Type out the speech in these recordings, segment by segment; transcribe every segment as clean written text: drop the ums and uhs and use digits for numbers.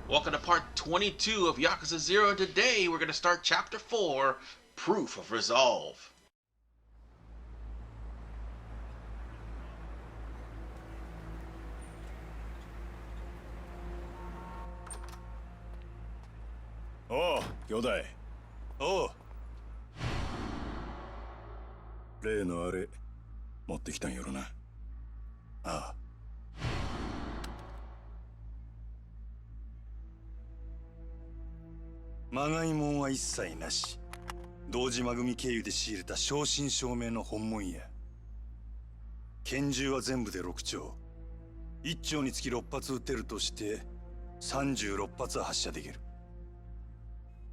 Welcome to part 22 of Yakuza 0. Today we're going to start chapter 4, Proof of Resolve. Oh, 兄弟。おう。例のあれ持ってきたんやろな。ああ。まがいもんは一切なし。堂島組経由で仕入れた正真正銘の本物や。拳銃は全部で6丁。1丁につき6発撃てるとして36発は発射できる。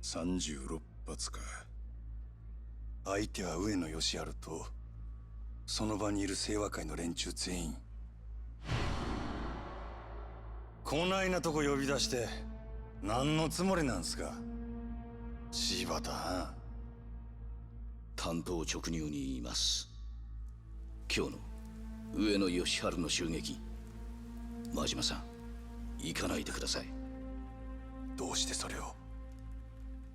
36発か。相手は上野義治とその場にいる清和会の連中全員。こないなとこ呼び出して何のつもりなんすか、柴田。単刀直入に言います。今日の上野義治の襲撃、真島さん行かないでください。どうしてそれを？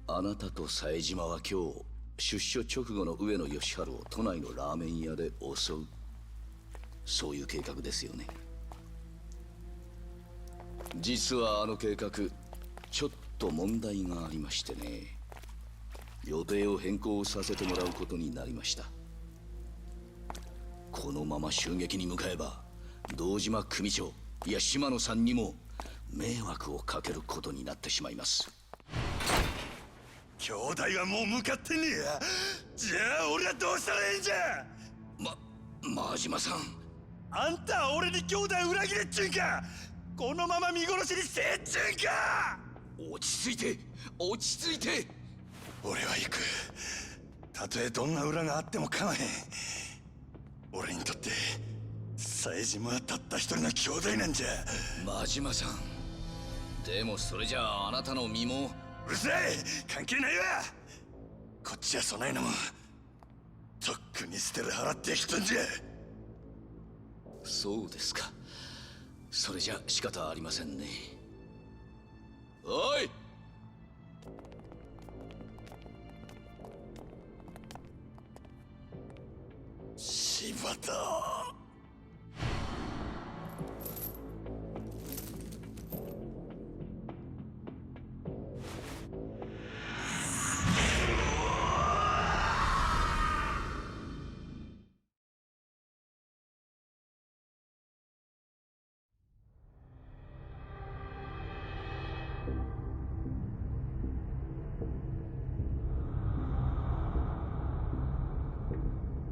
あなたと冴島は今日出所直後の上野義治を都内のラーメン屋で襲う、そういう計画ですよね。実はあの計画ちょっと問題がありましてね。予定を変更させてもらうことになりました。このまま襲撃に向かえば堂島組長、いや島野さんにも迷惑をかけることになってしまいます。兄弟はもう向かってねえや。じゃあ俺はどうしたらええんじゃ。真島さん、あんたは俺に兄弟裏切れっちゅうんか。このまま見殺しにせえっちゅうんか。落ち着いて落ち着いて。俺は行く。たとえどんな裏があっても構へん。俺にとって冴島はたった一人の兄弟なんじゃ。真島さん、でもそれじゃああなたの身も。うるさい、関係ないわ。こっちはそないのもとっくに捨てる払ってきたんじゃ。そうですか。それじゃ仕方ありませんね。おい、柴田。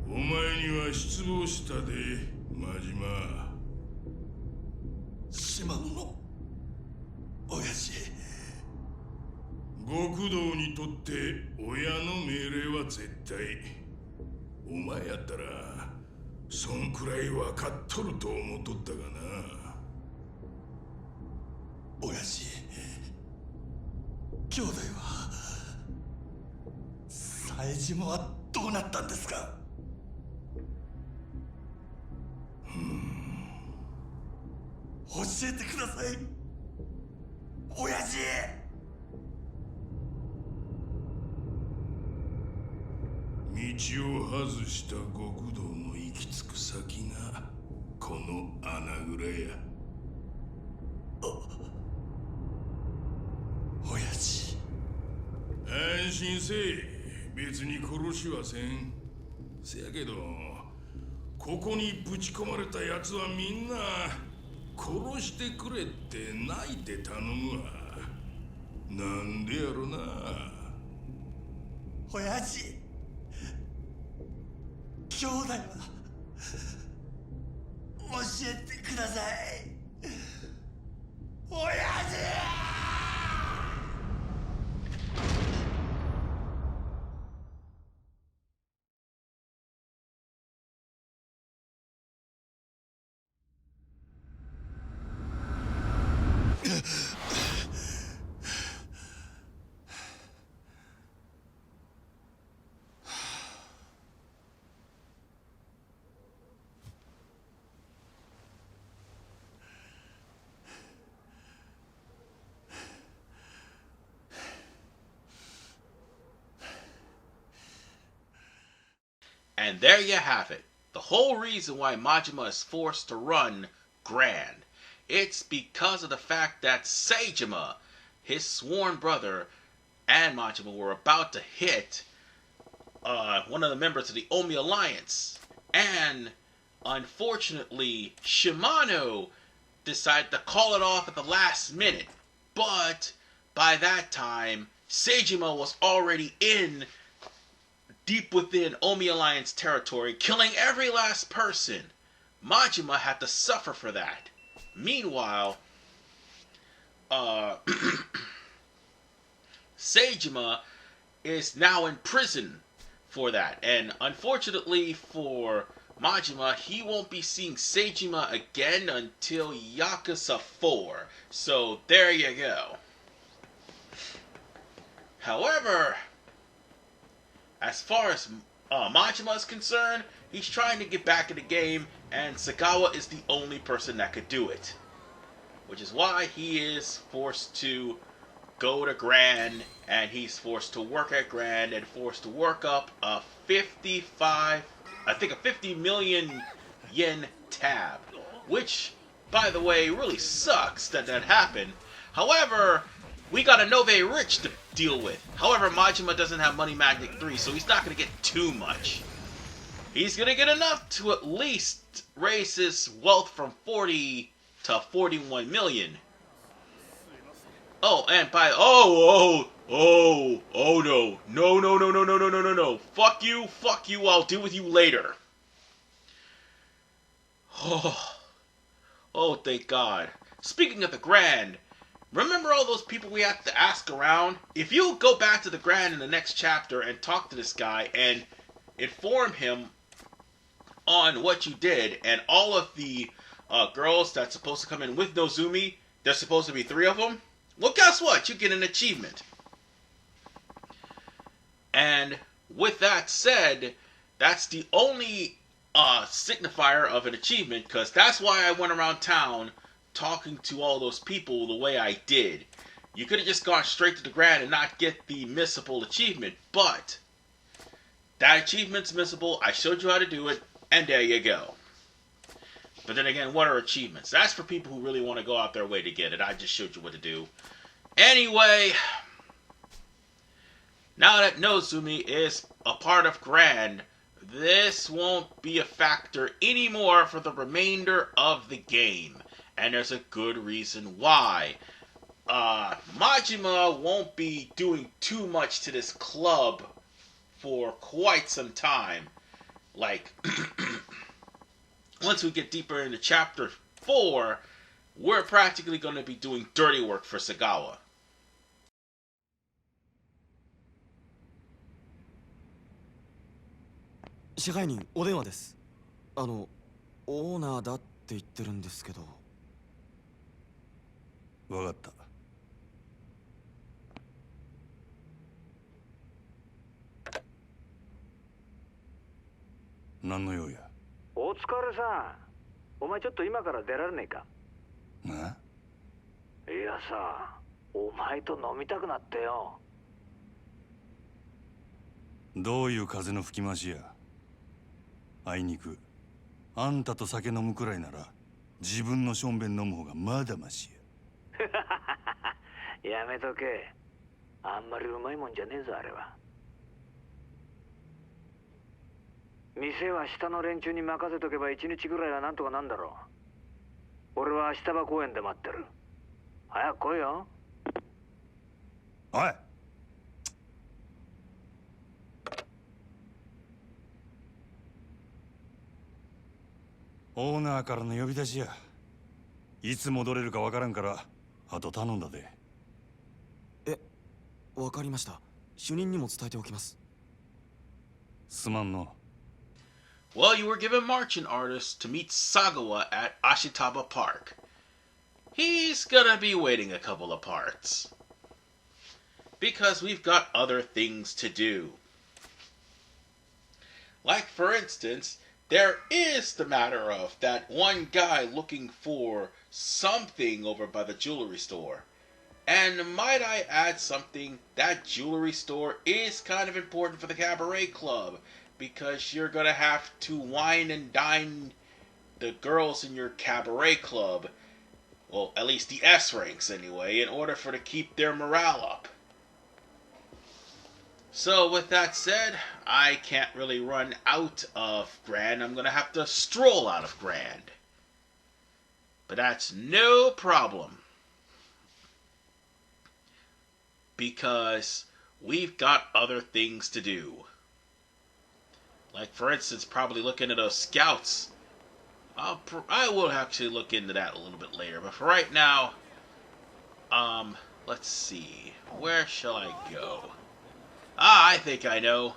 お前には失望したで、真島。島野の親父。極道にとって親の命令は絶対。お前やったらそんくらい分かっとると思っとったがな。親父、兄弟は冴島はどうなったんですか？教えてください、親父。道を外した極道の行き着く先がこの穴蔵や。親父。安心せえ。別に殺しはせん。せやけどここにぶち込まれた奴はみんな殺してくれって泣いて頼むわ。なんでやろな。親父、兄弟は教えてください、親父。And there you have it. The whole reason why Majima is forced to run Grand. It's because of the fact that Seijima, his sworn brother, and Majima were about to hit one of the members of the Omi Alliance. And unfortunately, Shimano decided to call it off at the last minute. But by that time, Seijima was already deep within Omi Alliance territory, killing every last person. Majima had to suffer for that. Meanwhile, Seijima is now in prison for that. And unfortunately for Majima, he won't be seeing Seijima again until Yakuza 4. So there you go. However, as far as Majima is concerned, he's trying to get back in the game, and Sagawa is the only person that could do it. Which is why he is forced to go to Grand, and he's forced to work at Grand, and forced to work up a 50 million yen tab. Which, by the way, really sucks that happened. However, we got a Nove Rich to deal with. However, Majima doesn't have Money Magnet 3, so he's not going to get too much. He's going to get enough to at least raise his wealth from 40 to 41 million. Oh, and by no. Fuck you, I'll deal with you later. Oh, thank God. Speaking of the Grand, remember all those people we had to ask around? If you go back to the Grand in the next chapter and talk to this guy and inform him on what you did, and all of the girls that's supposed to come in with Nozumi, there's supposed to be 3 of them, well, guess what? You get an achievement. And with that said, that's the only signifier of an achievement, because that's why I went around town talking to all those people the way I did. You could have just gone straight to the Grand and not get the missable achievement, but that achievement's missable. I showed you how to do it, and there you go. But then again, what are achievements? That's for people who really want to go out their way to get it. I just showed you what to do. Anyway, now that Nozumi is a part of Grand, this won't be a factor anymore for the remainder of the game. And there's a good reason why. Majima won't be doing too much to this club for quite some time. Like, once we get deeper into chapter 4, we're practically going to be doing dirty work for Sagawa. 支配人お電話です。オーナーだって言ってるんですけど。わかった。何の用や。お疲れさん。お前ちょっと今から出られねえか。な。いやさ、お前と飲みたくなってよ。どういう風の吹き回しや。あいにくあんたと酒飲むくらいなら自分のしょんべん飲む方がまだましや。やめとけ。あんまりうまいもんじゃねえぞあれは。店は下の連中に任せとけば1日ぐらいはなんとかなんだろう。俺は下場公園で待ってる。早く来いよ。おい。オーナーからの呼び出しや。いつ戻れるかわからんからあと頼んだで。え、わかりました。主任にも伝えておきます。すまんの。Well, you were given marching artists to meet Sagawa at Ashitaba Park. He's gonna be waiting a couple of parts. Because we've got other things to do. Like, for instance, there is the matter of that one guy looking for something over by the jewelry store. And might I add something, that jewelry store is kind of important for the cabaret club, because you're gonna have to wine and dine the girls in your cabaret club, well, at least the S ranks anyway, in order to keep their morale up. So with that said, I can't really run out of Grand. I'm gonna have to stroll out of Grand. But that's no problem, because we've got other things to do. Like, for instance, probably looking at those scouts. I will actually look into that a little bit later. But for right now, let's see. Where shall I go? I think I know.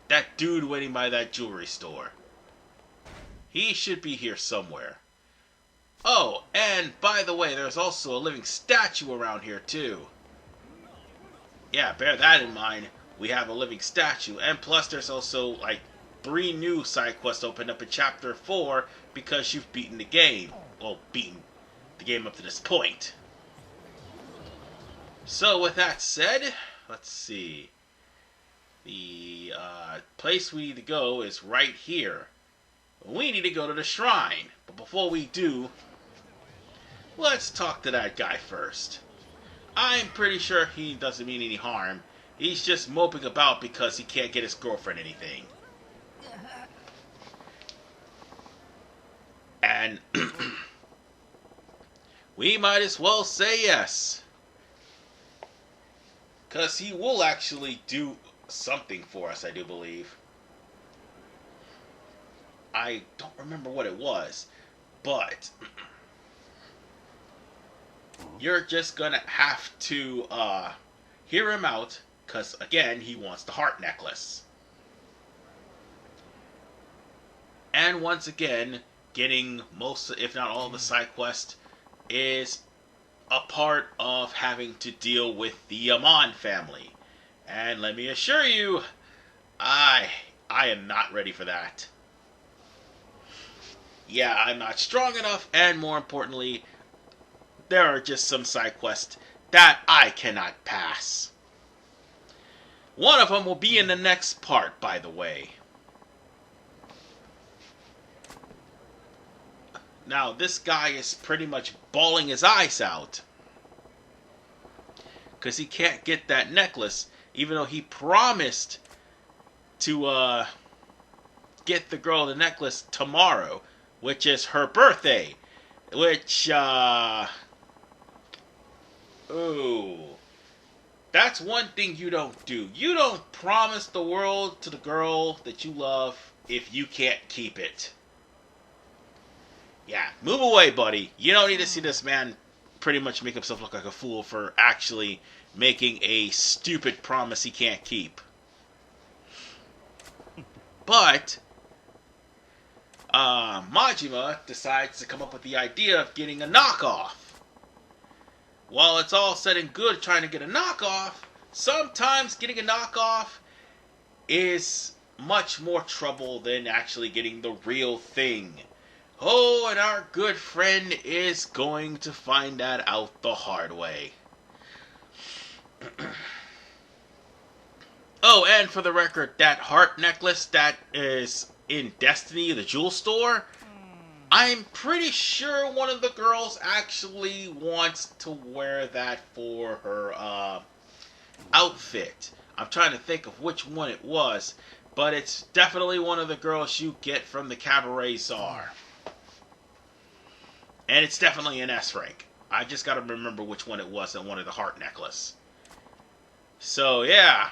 That dude waiting by that jewelry store. He should be here somewhere. Oh, and by the way, there's also a living statue around here, too. Yeah, bear that in mind. We have a living statue. And plus, there's also, like, 3 new side quests opened up in Chapter 4 because you've beaten the game. Well, beaten the game up to this point. So, with that said, let's see. The place we need to go is right here. We need to go to the shrine. But before we do, let's talk to that guy first. I'm pretty sure he doesn't mean any harm. He's just moping about because he can't get his girlfriend anything. And we might as well say yes. Because he will actually do something for us, I do believe. I don't remember what it was, but you're just gonna have to hear him out, because again, he wants the heart necklace. And once again, getting most, if not all, of the side quest is a part of having to deal with the Amon family. And let me assure you, I am not ready for that. Yeah, I'm not strong enough, and more importantly, there are just some side quests that I cannot pass. One of them will be in the next part, by the way. Now, this guy is pretty much bawling his eyes out, because he can't get that necklace, even though he promised to get the girl the necklace tomorrow, which is her birthday. Which, ooh, that's one thing you don't do. You don't promise the world to the girl that you love if you can't keep it. Yeah, move away, buddy. You don't need to see this man pretty much make himself look like a fool for actually making a stupid promise he can't keep. But Majima decides to come up with the idea of getting a knockoff. While it's all said and good trying to get a knockoff, sometimes getting a knockoff is much more trouble than actually getting the real thing. Oh, and our good friend is going to find that out the hard way. Oh, and for the record, that heart necklace that is in Destiny, the jewel store, I'm pretty sure one of the girls actually wants to wear that for her outfit. I'm trying to think of which one it was, but it's definitely one of the girls you get from the Cabaret Czar. And it's definitely an S rank. I just gotta remember which one it was that wanted the heart necklace. So, yeah.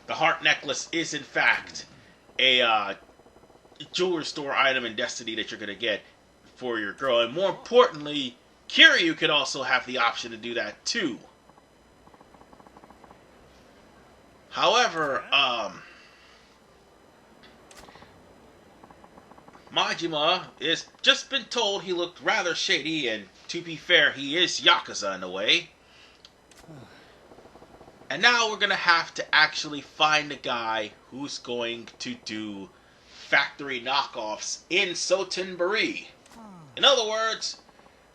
The heart necklace is, in fact, a jewelry store item in Destiny that you're gonna get for your girl. And more importantly, Kiryu could also have the option to do that, too. However, Majima has just been told he looked rather shady, and to be fair, he is Yakuza in a way. And now we're going to have to actually find a guy who's going to do factory knockoffs in Sotenburi. In other words,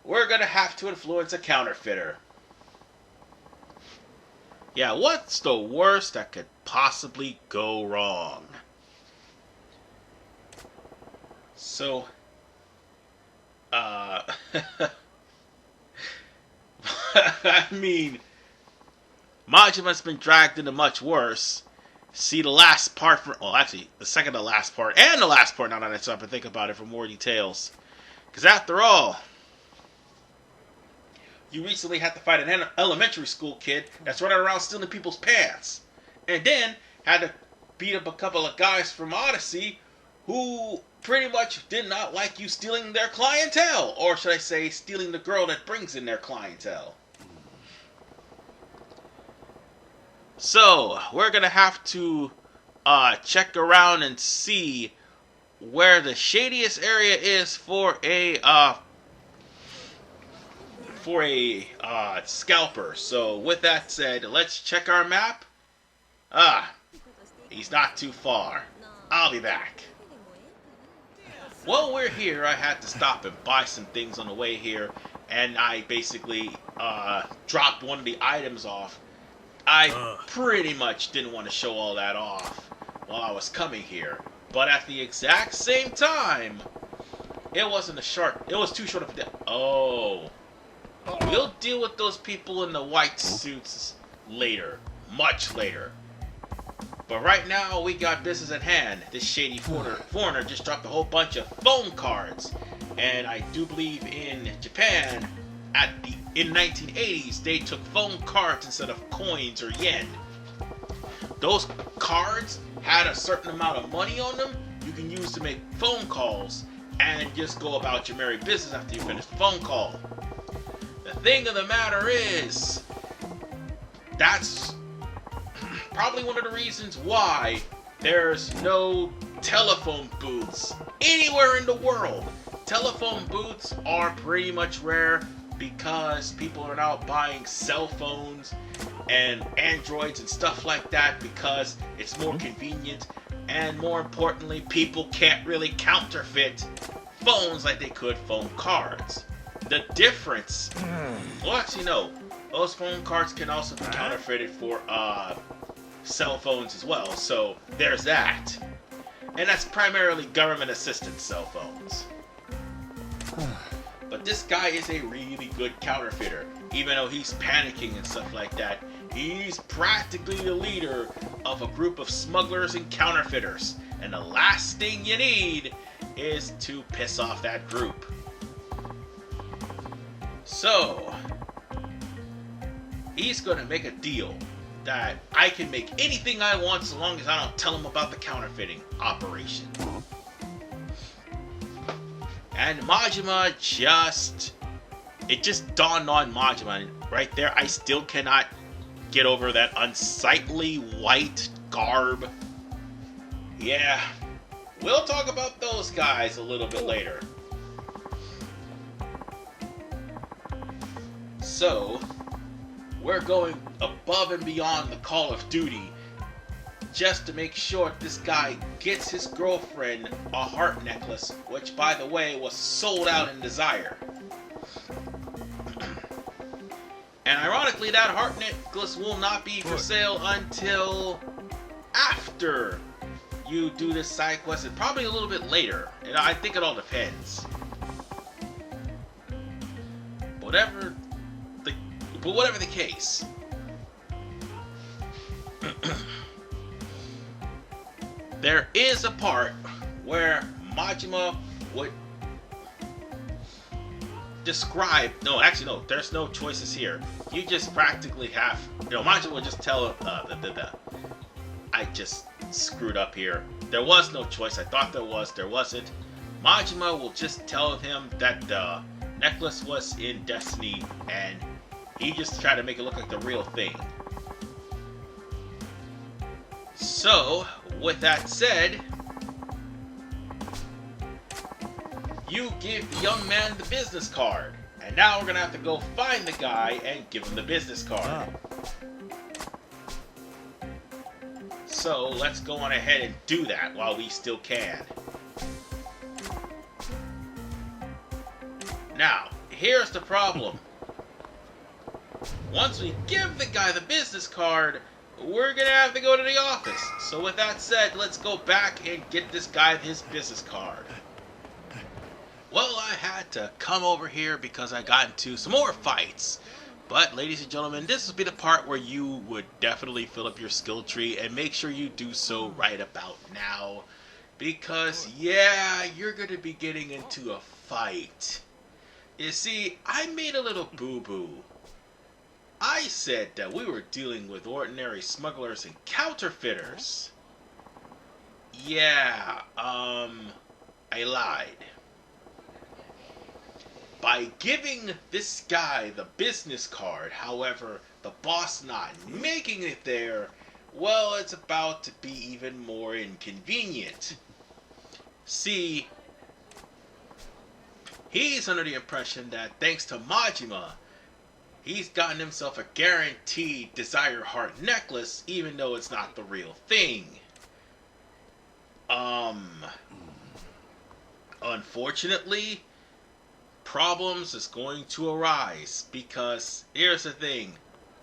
we're going to have to influence a counterfeiter. Yeah, what's the worst that could possibly go wrong? So, I mean, Majima's been dragged into much worse. See the last part for, well, actually, the second to last part, and the last part, now that I stop and think about it for more details. Because after all, you recently had to fight an elementary school kid that's running around stealing people's pants. And then had to beat up a couple of guys from Odyssey who pretty much did not like you stealing their clientele. Or should I say, stealing the girl that brings in their clientele. So, we're going to have to check around and see where the shadiest area is for a scalper. So, with that said, let's check our map. He's not too far. I'll be back. While we're here, I had to stop and buy some things on the way here, and I basically dropped one of the items off. I pretty much didn't want to show all that off while I was coming here, but at the exact same time, it was too short of a day. Oh, we'll deal with those people in the white suits later, much later. But right now, we got business at hand. This shady foreigner just dropped a whole bunch of phone cards, and I do believe in Japan, in the 1980s, they took phone cards instead of coins or yen. Those cards had a certain amount of money on them you can use to make phone calls and just go about your merry business after you finish the phone call. The thing of the matter is, that's probably one of the reasons why there's no telephone booths anywhere in the world. Telephone booths are pretty much rare because people are now buying cell phones and Androids and stuff like that because it's more convenient, and more importantly, people can't really counterfeit phones like they could phone cards. The difference, well, actually no, those phone cards can also be counterfeited for cell phones as well, so there's that. And that's primarily government assistance cell phones. But this guy is a really good counterfeiter. Even though he's panicking and stuff like that, he's practically the leader of a group of smugglers and counterfeiters. And the last thing you need is to piss off that group. So, he's going to make a deal that I can make anything I want so long as I don't tell him about the counterfeiting operation. And Majima it just dawned on Majima right there. I still cannot get over that unsightly white garb. Yeah, we'll talk about those guys a little bit later. So, we're going above and beyond the Call of Duty just to make sure this guy gets his girlfriend a heart necklace, which, by the way, was sold out in Desire. And ironically, that heart necklace will not be for sale until after you do this side quest, and probably a little bit later. And I think it all depends. Whatever the case. There is a part where Majima would describe... No, actually, no. There's no choices here. You just practically have... Majima would just tell... I just screwed up here. There was no choice. I thought there was. There wasn't. Majima will just tell him that the necklace was in Destiny, and he just tried to make it look like the real thing. So, with that said, you give the young man the business card. And now we're going to have to go find the guy and give him the business card. So, let's go on ahead and do that while we still can. Now, here's the problem. once we give the guy the business card, we're gonna have to go to the office. So with that said, let's go back and get this guy his business card. Well, I had to come over here because I got into some more fights. But ladies and gentlemen, this would be the part where you would definitely fill up your skill tree and make sure you do so right about now. Because yeah, you're going to be getting into a fight. You see, I made a little boo-boo. I said that we were dealing with ordinary smugglers and counterfeiters. Yeah, I lied. By giving this guy the business card, however, the boss not making it there, well, it's about to be even more inconvenient. See, he's under the impression that thanks to Majima, he's gotten himself a guaranteed Desire Heart necklace, even though it's not the real thing. Unfortunately, problems is going to arise because here's the thing.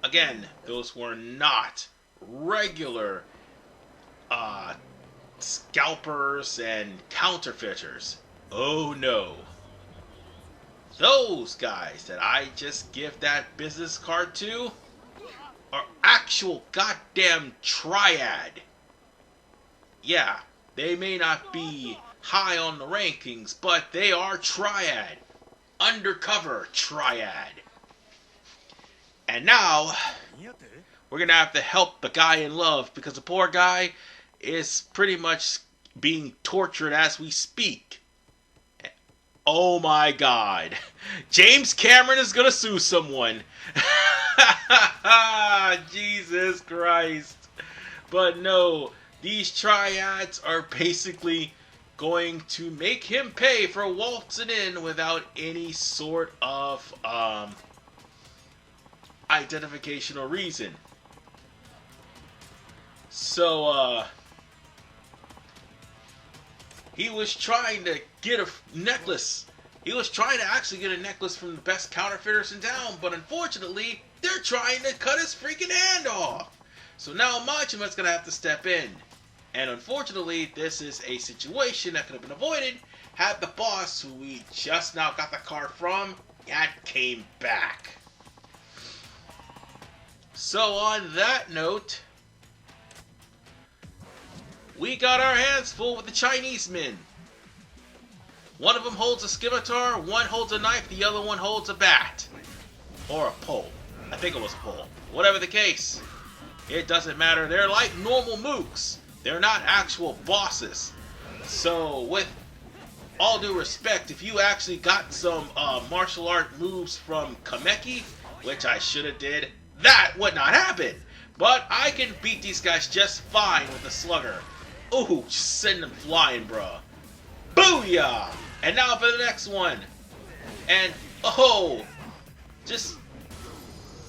Again, those were not regular scalpers and counterfeiters. Oh no. Those guys that I just give that business card to are actual goddamn triad. Yeah, they may not be high on the rankings, but they are triad. Undercover triad. And now we're gonna have to help the guy in love because the poor guy is pretty much being tortured as we speak. Oh my god. James Cameron is gonna sue someone. Jesus Christ. But no, these triads are basically going to make him pay for waltzing in without any sort of identification or reason. So he was trying to get a necklace. He was trying to actually get a necklace from the best counterfeiters in town, but unfortunately they're trying to cut his freaking hand off. So now Majima's gonna have to step in. And unfortunately, this is a situation that could have been avoided had the boss, who we just now got the card from, had came back. So on that note, we got our hands full with the Chinese men. One of them holds a scimitar, one holds a knife, the other one holds a bat. Or a pole. I think it was a pole. Whatever the case, it doesn't matter. They're like normal mooks. They're not actual bosses. So, with all due respect, if you actually got some martial art moves from Kameki, which I should have did, that would not happen. But I can beat these guys just fine with the slugger. Ooh, just send them flying, bruh. Booyah! And now for the next one. And, oh, just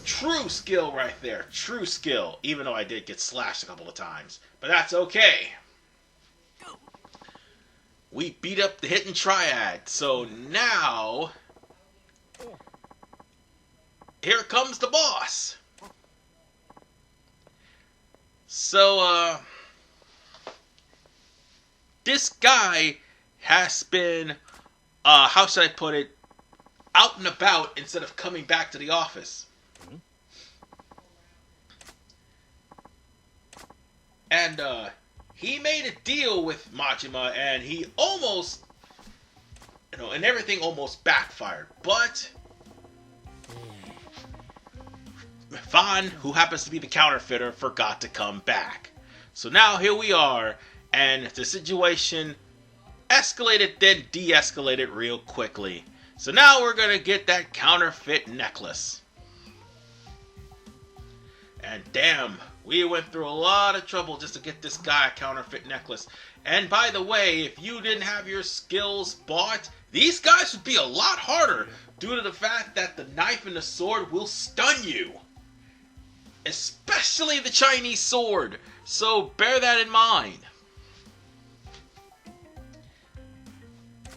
true skill right there. True skill. Even though I did get slashed a couple of times. But that's okay. We beat up the hidden triad. So now, here comes the boss. So, this guy has been, how should I put it, out and about instead of coming back to the office. And, he made a deal with Majima, and he almost, and everything almost backfired. But Fan, who happens to be the counterfeiter, forgot to come back. So now here we are, and the situation escalated, then de-escalated real quickly. So now we're going to get that counterfeit necklace. And damn, we went through a lot of trouble just to get this guy a counterfeit necklace. And by the way, if you didn't have your skills bought, these guys would be a lot harder due to the fact that the knife and the sword will stun you. Especially the Chinese sword. So bear that in mind.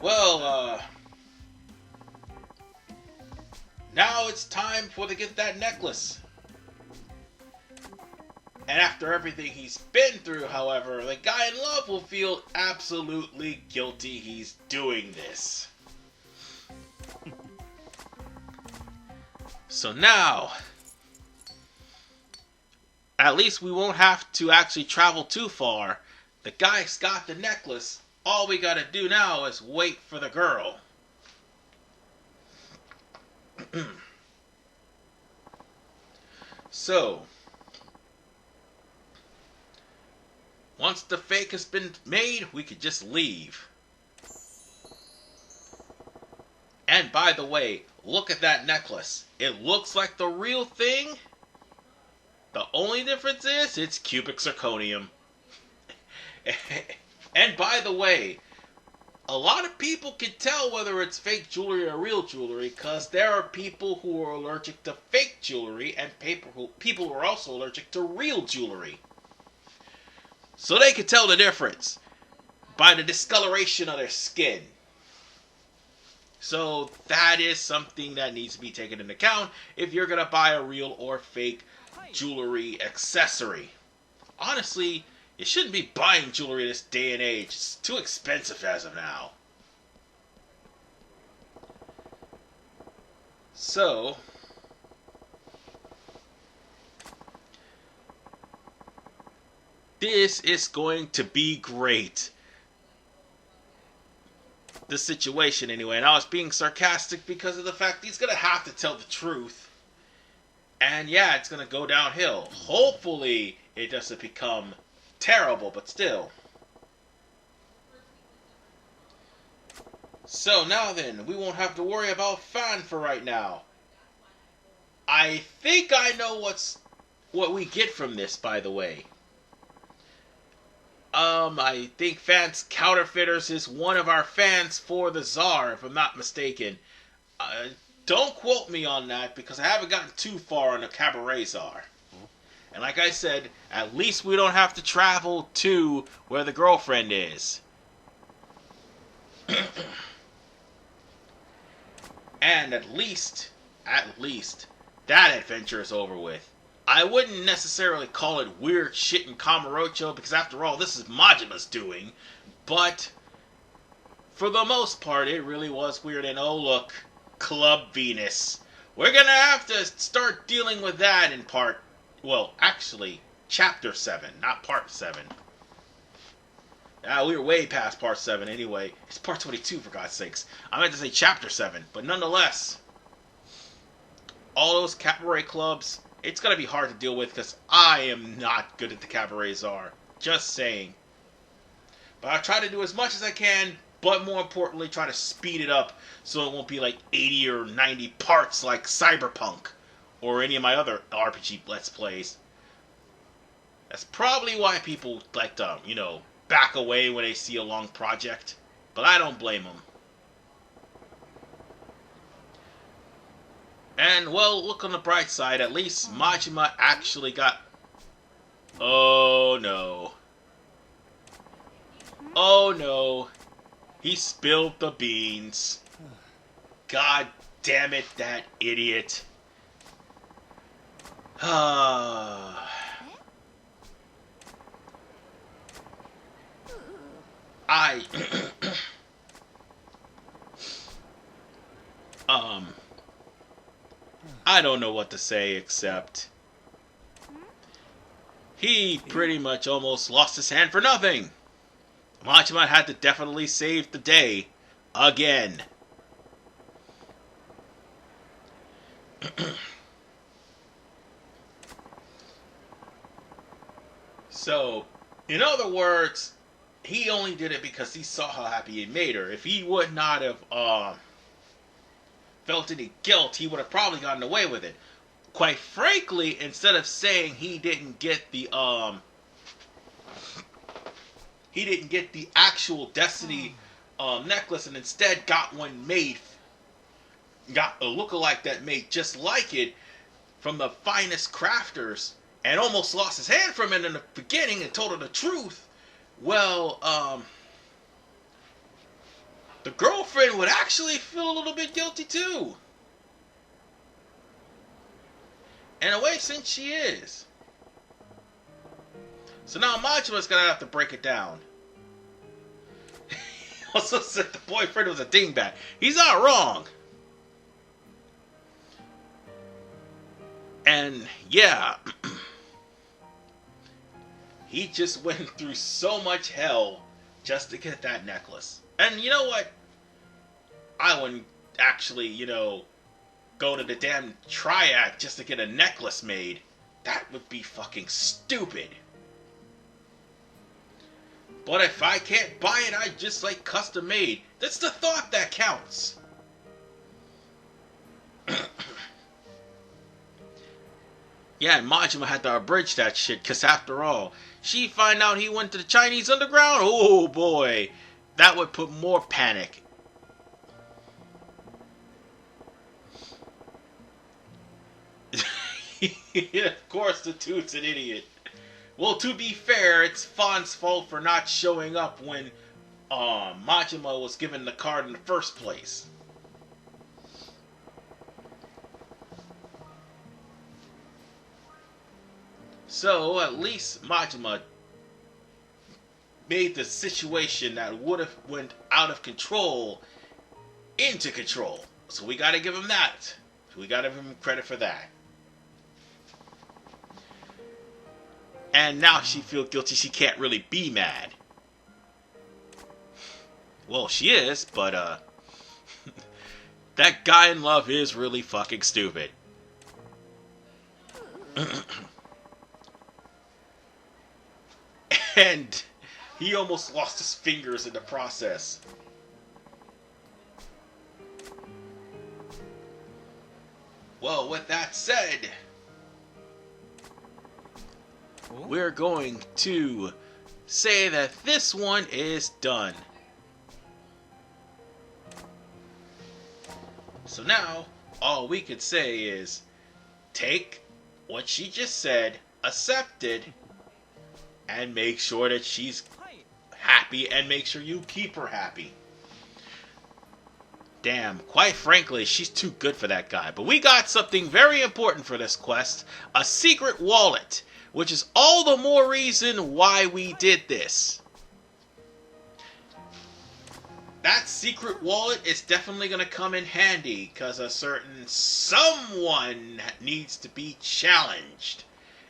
Well, Now it's time for to get that necklace. And after everything he's been through, however, the guy in love will feel absolutely guilty he's doing this. So now, at least we won't have to actually travel too far. The guy's got the necklace. All we gotta do now is wait for the girl. So, once the fake has been made, we could just leave. And by the way, look at that necklace. It looks like the real thing. The only difference is it's cubic zirconium. And by the way, a lot of people can tell whether it's fake jewelry or real jewelry because there are people who are allergic to fake jewelry and people who are also allergic to real jewelry. So they can tell the difference by the discoloration of their skin. So that is something that needs to be taken into account if you're going to buy a real or fake jewelry accessory. Honestly, you shouldn't be buying jewelry this day and age. It's too expensive as of now. So, this is going to be great. The situation anyway. And I was being sarcastic because of the fact he's going to have to tell the truth. And yeah, it's going to go downhill. Hopefully, it doesn't become terrible, but still. So now then, we won't have to worry about Fan for right now. I think I know what we get from this, by the way. I think Fan's Counterfeiters is one of our fans for the Tsar, if I'm not mistaken. Don't quote me on that, because I haven't gotten too far on the Cabaret Tsar. And like I said, at least we don't have to travel to where the girlfriend is. And at least, that adventure is over with. I wouldn't necessarily call it weird shit in Kamurocho, because after all, this is Majima's doing. But, for the most part, it really was weird. And oh look, Club Venus. We're gonna have to start dealing with that in Chapter 7, not Part 7. We were way past Part 7 anyway. It's Part 22, for God's sakes. I meant to say Chapter 7, but nonetheless. All those cabaret clubs, it's going to be hard to deal with because I am not good at the Cabaret Tsar. Just saying. But I'll try to do as much as I can, but more importantly, try to speed it up so it won't be like 80 or 90 parts like Cyberpunk or any of my other RPG Let's Plays. That's probably why people like to, back away when they see a long project. But I don't blame them. And, well, look on the bright side. At least Majima actually got... Oh, no. Oh, no. He spilled the beans. God damn it, that idiot. I don't know what to say except he pretty much almost lost his hand for nothing. Majima had to definitely save the day again. So, in other words, he only did it because he saw how happy it made her. If he would not have felt any guilt, he would have probably gotten away with it. Quite frankly, instead of saying he didn't get the actual Destiny necklace and instead got one made, got a lookalike that made just like it from the finest crafters, and almost lost his hand from it in the beginning and told her the truth, well, the girlfriend would actually feel a little bit guilty too. In a way, since she is. So now Majima's gonna have to break it down. He also said the boyfriend was a dingbat. He's not wrong. And yeah, he just went through so much hell just to get that necklace. And you know what? I wouldn't actually, go to the damn triad just to get a necklace made. That would be fucking stupid. But if I can't buy it, I just like custom made. That's the thought that counts. Yeah, and Majima had to abridge that shit, because after all, she find out he went to the Chinese underground? Oh boy, that would put more panic. Of course, the Toot's an idiot. Well, to be fair, it's Fon's fault for not showing up when Majima was given the card in the first place. So, at least Majima made the situation that would have went out of control into control. So we gotta give him that. We gotta give him credit for that. And now she feels guilty. She can't really be mad. Well, she is, but that guy in love is really fucking stupid. And he almost lost his fingers in the process. Well, with that said, we're going to say that this one is done. So now, all we could say is, take what she just said, accept it, and make sure that she's happy, and make sure you keep her happy. Damn, quite frankly, she's too good for that guy. But we got something very important for this quest, a secret wallet, which is all the more reason why we did this. That secret wallet is definitely going to come in handy, because a certain someone needs to be challenged.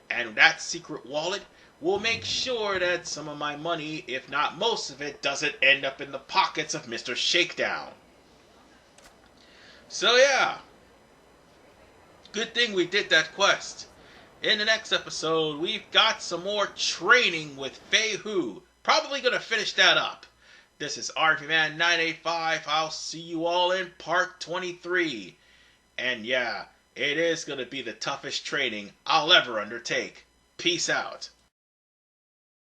And that secret wallet will make sure that some of my money, if not most of it, doesn't end up in the pockets of Mr. Shakedown. So yeah, good thing we did that quest. In the next episode, we've got some more training with Fei Hu. Probably going to finish that up. This is RPMan 985. I'll see you all in part 23. And yeah, it is going to be the toughest training I'll ever undertake. Peace out.